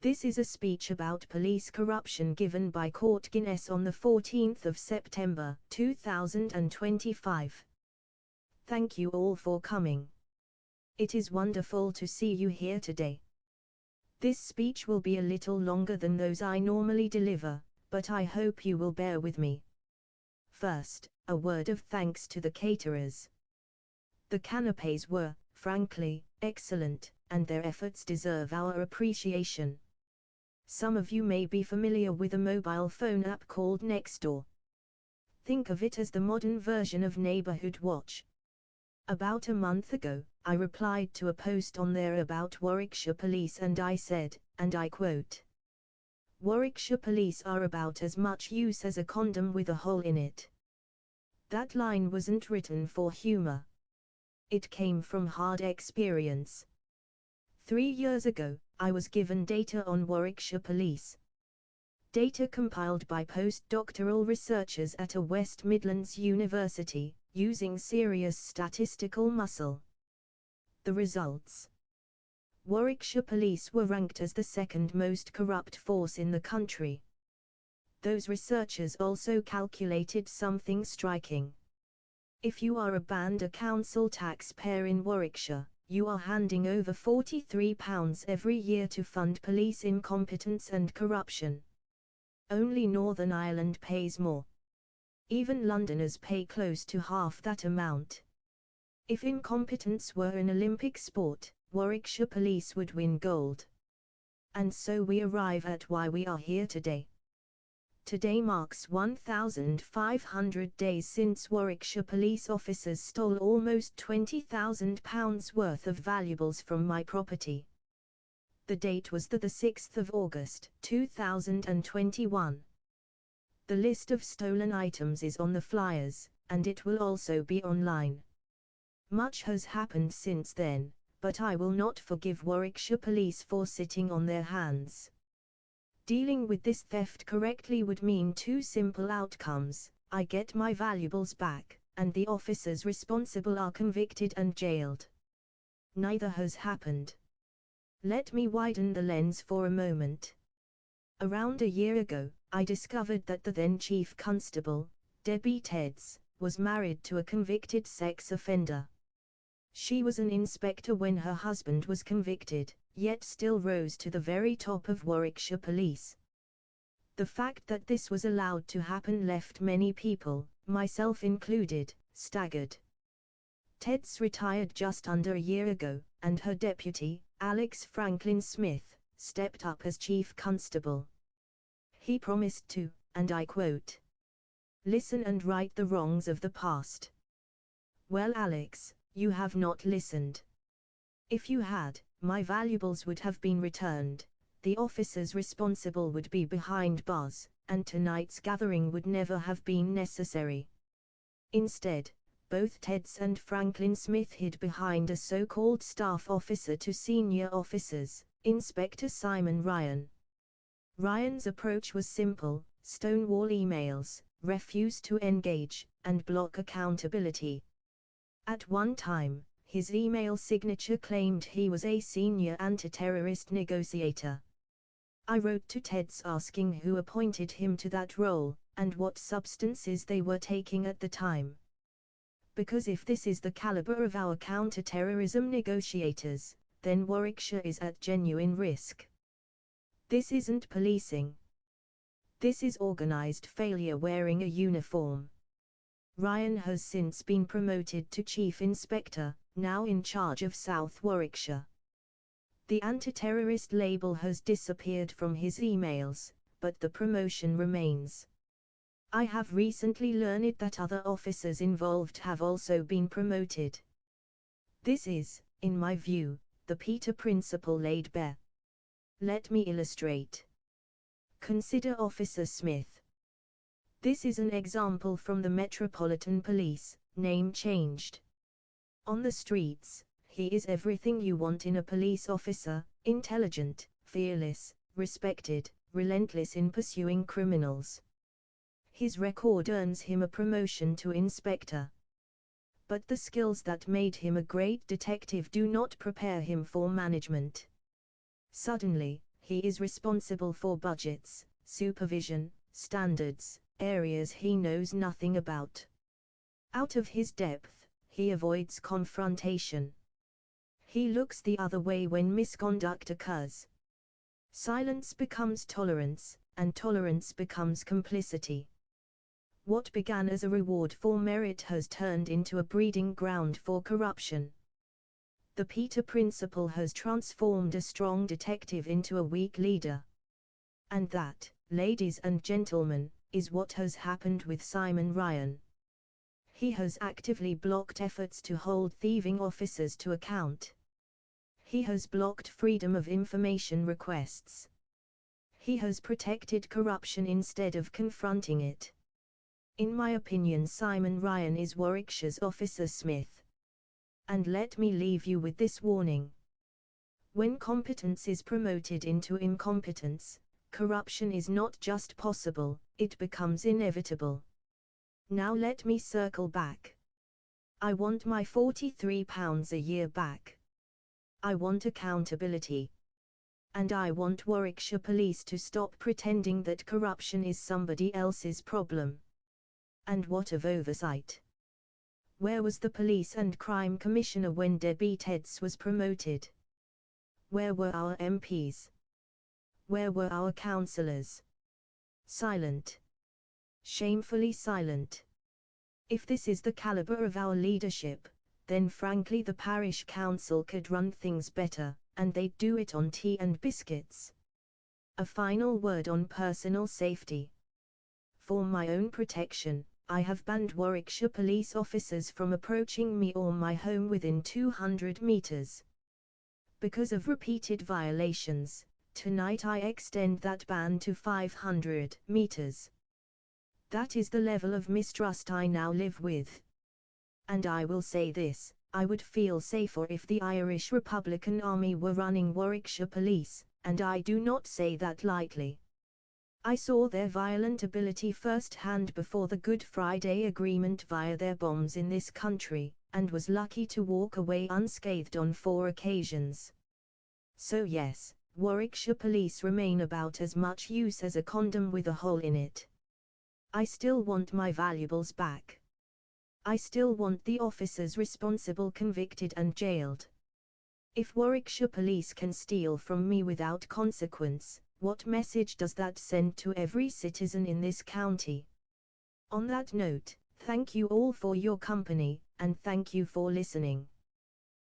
This is a speech about police corruption given by Court Guinness on the 14th of September, 2025. Thank you all for coming. It is wonderful to see you here today. This speech will be a little longer than those I normally deliver, but I hope you will bear with me. First, a word of thanks to the caterers. The canapés were, frankly, excellent, and their efforts deserve our appreciation. Some of you may be familiar with a mobile phone app called Nextdoor. Think of it as the modern version of Neighborhood Watch. About a month ago, I replied to a post on there about Warwickshire Police and I said, and I quote, "Warwickshire Police are about as much use as a condom with a hole in it." That line wasn't written for humor. It came from hard experience. 3 years ago, I was given data on Warwickshire Police. Data compiled by postdoctoral researchers at a West Midlands university, using serious statistical muscle. The results. Warwickshire Police were ranked as the second most corrupt force in the country. Those researchers also calculated something striking. If you are a band or council taxpayer in Warwickshire, you are handing over £43 every year to fund police incompetence and corruption. Only Northern Ireland pays more. Even Londoners pay close to half that amount. If incompetence were an Olympic sport, Warwickshire Police would win gold. And so we arrive at why we are here today. Today marks 1,500 days since Warwickshire Police officers stole almost £20,000 worth of valuables from my property. The date was the 6th of August, 2021. The list of stolen items is on the flyers, and it will also be online. Much has happened since then, but I will not forgive Warwickshire Police for sitting on their hands. Dealing with this theft correctly would mean two simple outcomes: I get my valuables back, and the officers responsible are convicted and jailed. Neither has happened. Let me widen the lens for a moment. Around a year ago, I discovered that the then Chief Constable, Debbie Tedds, was married to a convicted sex offender. She was an inspector when her husband was convicted, yet still rose to the very top of Warwickshire Police. The fact that this was allowed to happen left many people, myself included, staggered. Tedds retired just under a year ago, and her deputy, Alex Franklin Smith, stepped up as Chief Constable. He promised to, and I quote, "listen and right the wrongs of the past." Well, Alex, you have not listened. If you had, my valuables would have been returned, the officers responsible would be behind bars, and tonight's gathering would never have been necessary. Instead, both Tedds and Franklin Smith hid behind a so-called staff officer to senior officers, Inspector Simon Ryan. Ryan's approach was simple: stonewall emails, refuse to engage, and block accountability. At one time, his email signature claimed he was a senior anti-terrorist negotiator. I wrote to Tedds asking who appointed him to that role, and what substances they were taking at the time. Because if this is the caliber of our counter-terrorism negotiators, then Warwickshire is at genuine risk. This isn't policing. This is organized failure wearing a uniform. Ryan has since been promoted to Chief Inspector, now in charge of South Warwickshire. The anti-terrorist label has disappeared from his emails, but the promotion remains. I have recently learned that other officers involved have also been promoted. This is, in my view, the Peter Principle laid bare. Let me illustrate. Consider Officer Smith. This is an example from the Metropolitan Police, name changed. On the streets, he is everything you want in a police officer: intelligent, fearless, respected, relentless in pursuing criminals. His record earns him a promotion to inspector. But the skills that made him a great detective do not prepare him for management. Suddenly, He is responsible for budgets, supervision, standards, areas he knows nothing about. Out of his depth, he avoids confrontation. He looks the other way when misconduct occurs. Silence becomes tolerance, and tolerance becomes complicity. What began as a reward for merit has turned into a breeding ground for corruption. The Peter Principle has transformed a strong detective into a weak leader. And that, ladies and gentlemen, is what has happened with Simon Ryan. He has actively blocked efforts to hold thieving officers to account. He has blocked freedom of information requests. He has protected corruption instead of confronting it. In my opinion, Simon Ryan is Warwickshire's Officer Smith. And let me leave you with this warning. When competence is promoted into incompetence, corruption is not just possible, it becomes inevitable. Now let me circle back. I want my £43 a year back. I want accountability. And I want Warwickshire Police to stop pretending that corruption is somebody else's problem. And what of oversight? Where was the Police and Crime Commissioner when Debbie Tedds was promoted? Where were our MPs? Where were our councillors? Silent. Shamefully silent. If this is the calibre of our leadership, then frankly the parish council could run things better, and they'd do it on tea and biscuits. A final word on personal safety. For my own protection, I have banned Warwickshire police officers from approaching me or my home within 200 metres. Because of repeated violations, tonight I extend that ban to 500 metres. That is the level of mistrust I now live with. And I will say this, I would feel safer if the Irish Republican Army were running Warwickshire Police, and I do not say that lightly. I saw their violent ability firsthand before the Good Friday Agreement via their bombs in this country, and was lucky to walk away unscathed on 4 occasions. So yes, Warwickshire Police remain about as much use as a condom with a hole in it. I still want my valuables back. I still want the officers responsible convicted and jailed. If Warwickshire Police can steal from me without consequence, what message does that send to every citizen in this county? On that note, thank you all for your company, and thank you for listening.